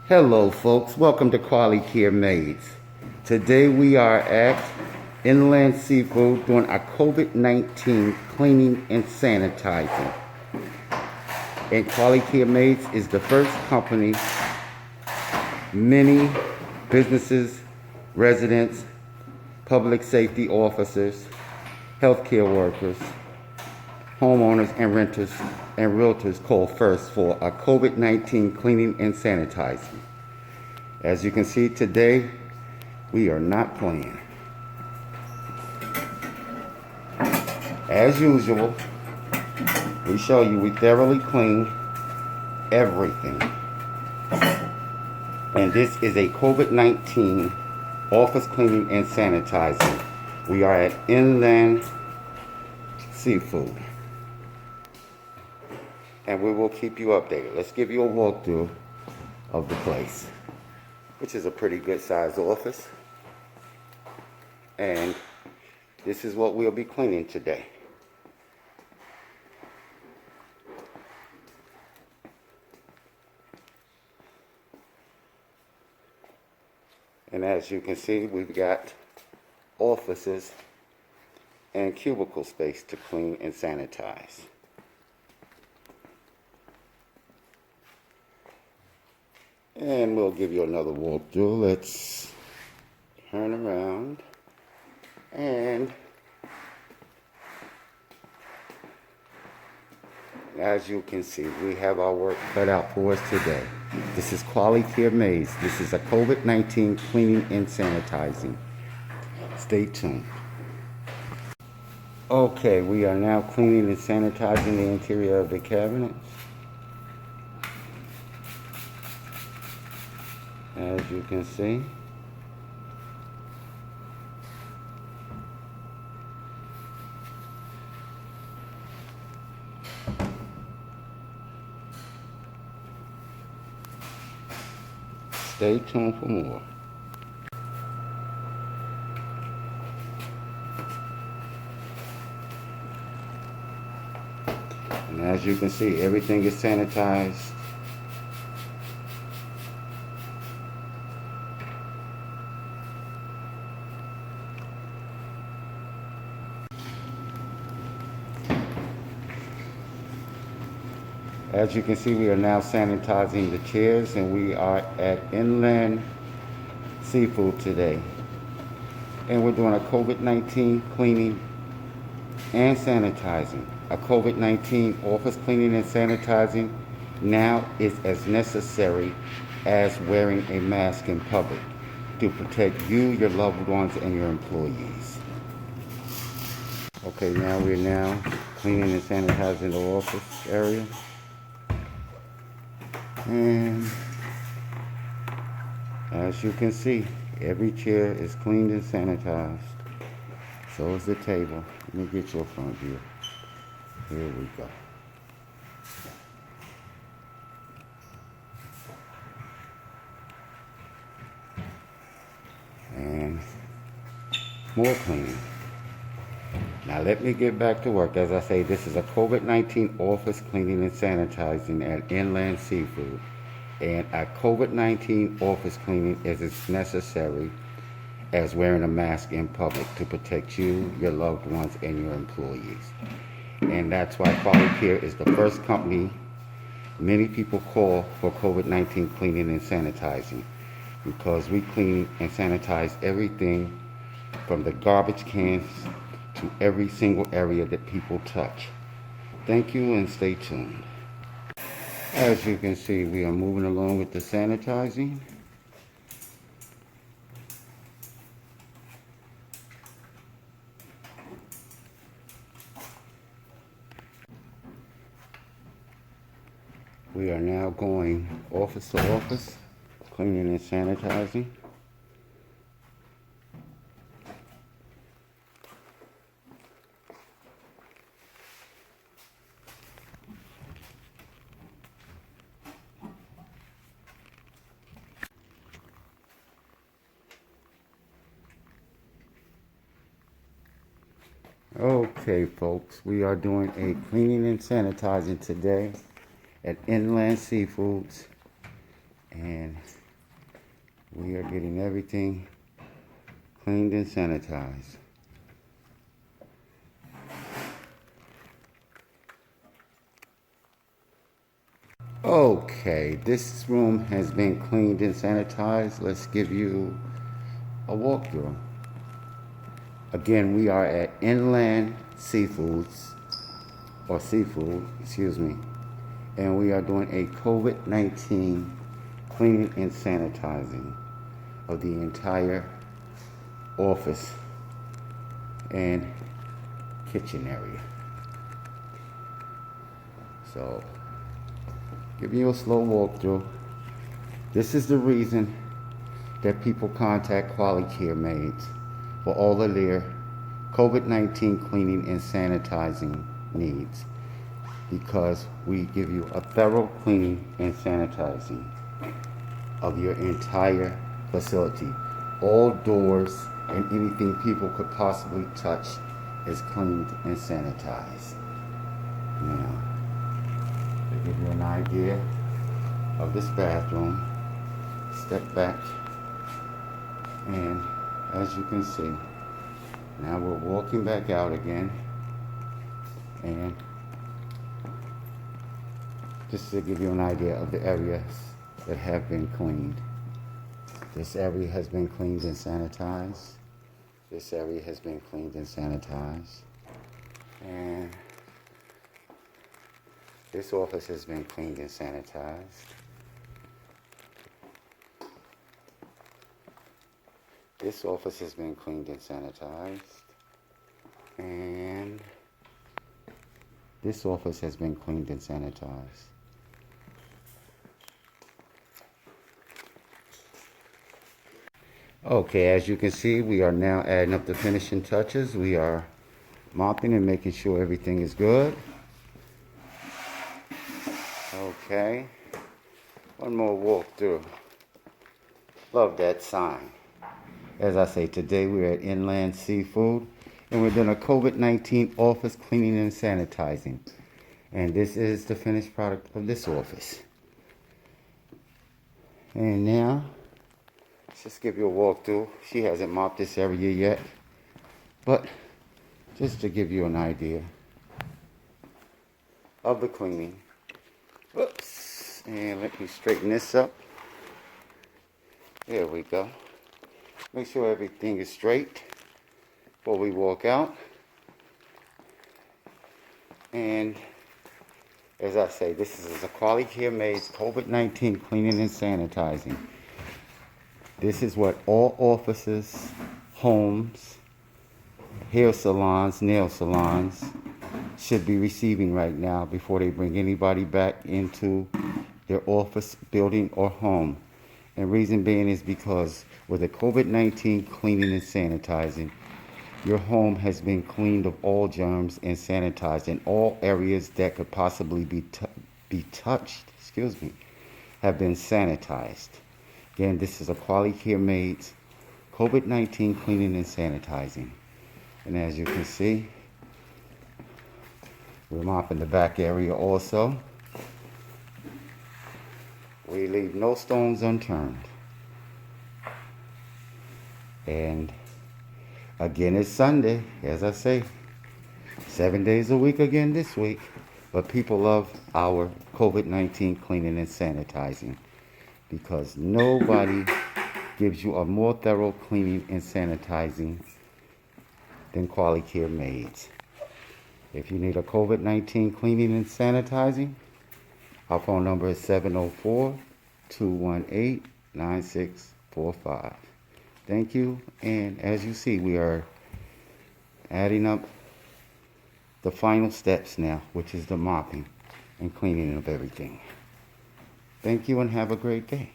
Hello folks, welcome to QualiCare Maids. Today we are at Inland Seafood doing our COVID-19 cleaning and sanitizing. And QualiCare Maids is the first company many businesses, residents, public safety officers, healthcare workers, homeowners and renters and realtors call first for a COVID-19 cleaning and sanitizing. As you can see today, we are not playing. As usual, we show you we thoroughly clean everything. And this is a COVID-19 office cleaning and sanitizing. We are at Inland Seafood. And we will keep you updated. Let's give you a walkthrough of the place, which is a pretty good sized office. And this is what we'll be cleaning today. And as you can see, we've got offices and cubicle space to clean and sanitize. And we'll give you another walkthrough. Let's turn around. And as you can see, we have our work cut out for us today. This is QualiCare Maids. This is a COVID-19 cleaning and sanitizing. Stay tuned. Okay, we are now cleaning and sanitizing the interior of the cabinets. As you can see, stay tuned for more. And as you can see, everything is sanitized. As you can see, we are now sanitizing the chairs, and we are at Inland Seafood today. And we're doing a COVID-19 cleaning and sanitizing. A COVID-19 office cleaning and sanitizing now is as necessary as wearing a mask in public to protect you, your loved ones, and your employees. Okay, now we're cleaning and sanitizing the office area. And as you can see, every chair is cleaned and sanitized. So is the table. Let me get you a front view. Here we go. And more cleaning. Now let me get back to work. As I say, this is a COVID-19 office cleaning and sanitizing at Inland Seafood. And a COVID-19 office cleaning is as necessary as wearing a mask in public to protect you, your loved ones, and your employees. And that's why QualiCare is the first company many people call for COVID-19 cleaning and sanitizing, because we clean and sanitize everything from the garbage cans to every single area that people touch. Thank you, and stay tuned. As you can see, we are moving along with the sanitizing. We are now going office to office, cleaning and sanitizing. Okay, folks, we are doing a cleaning and sanitizing today at Inland Seafoods. And We are getting everything cleaned and sanitized. Okay, this room has been cleaned and sanitized. Let's give you a walkthrough. Again, we are at Inland Seafoods, or Seafood, excuse me, and we are doing a COVID-19 cleaning and sanitizing of the entire office and kitchen area. So, give you a slow walkthrough. This is the reason that people contact QualiCare Maids for all of their COVID-19 cleaning and sanitizing needs, because we give you a thorough cleaning and sanitizing of your entire facility. All doors and anything people could possibly touch is cleaned and sanitized. Now, to give you an idea of this bathroom, step back, and as you can see, now we're walking back out again, and just to give you an idea of the areas that have been cleaned. This area has been cleaned and sanitized. This area has been cleaned and sanitized. And this office has been cleaned and sanitized. This office has been cleaned and sanitized. And this office has been cleaned and sanitized. Okay, as you can see, we are now adding up the finishing touches. We are mopping and making sure everything is good. Okay, one more walkthrough. Love that sign. As I say, today we're at Inland Seafood, and we're doing a COVID-19 office cleaning and sanitizing. And this is the finished product of this office. And now, let's just give you a walkthrough. She hasn't mopped this area yet, but just to give you an idea of the cleaning. Whoops, and let me straighten this up. There we go. Make sure everything is straight before we walk out. And as I say, this is a QualiCare Maids COVID-19 cleaning and sanitizing. This is what all offices, homes, hair salons, nail salons should be receiving right now before they bring anybody back into their office, building, or home. And reason being is because with the COVID-19 cleaning and sanitizing, your home has been cleaned of all germs and sanitized, and all areas that could possibly be touched, have been sanitized. Again, this is a QualiCare Maids COVID-19 cleaning and sanitizing. And as you can see, we're mopping the back area also. We leave no stones unturned. And again, it's Sunday, as I say, 7 days a week again this week. But people love our COVID-19 cleaning and sanitizing, because nobody gives you a more thorough cleaning and sanitizing than QualiCare Maids. If you need a COVID-19 cleaning and sanitizing, our phone number is 704-218-9645. Thank you, and as you see, we are adding up the final steps now, which is the mopping and cleaning of everything. Thank you and have a great day.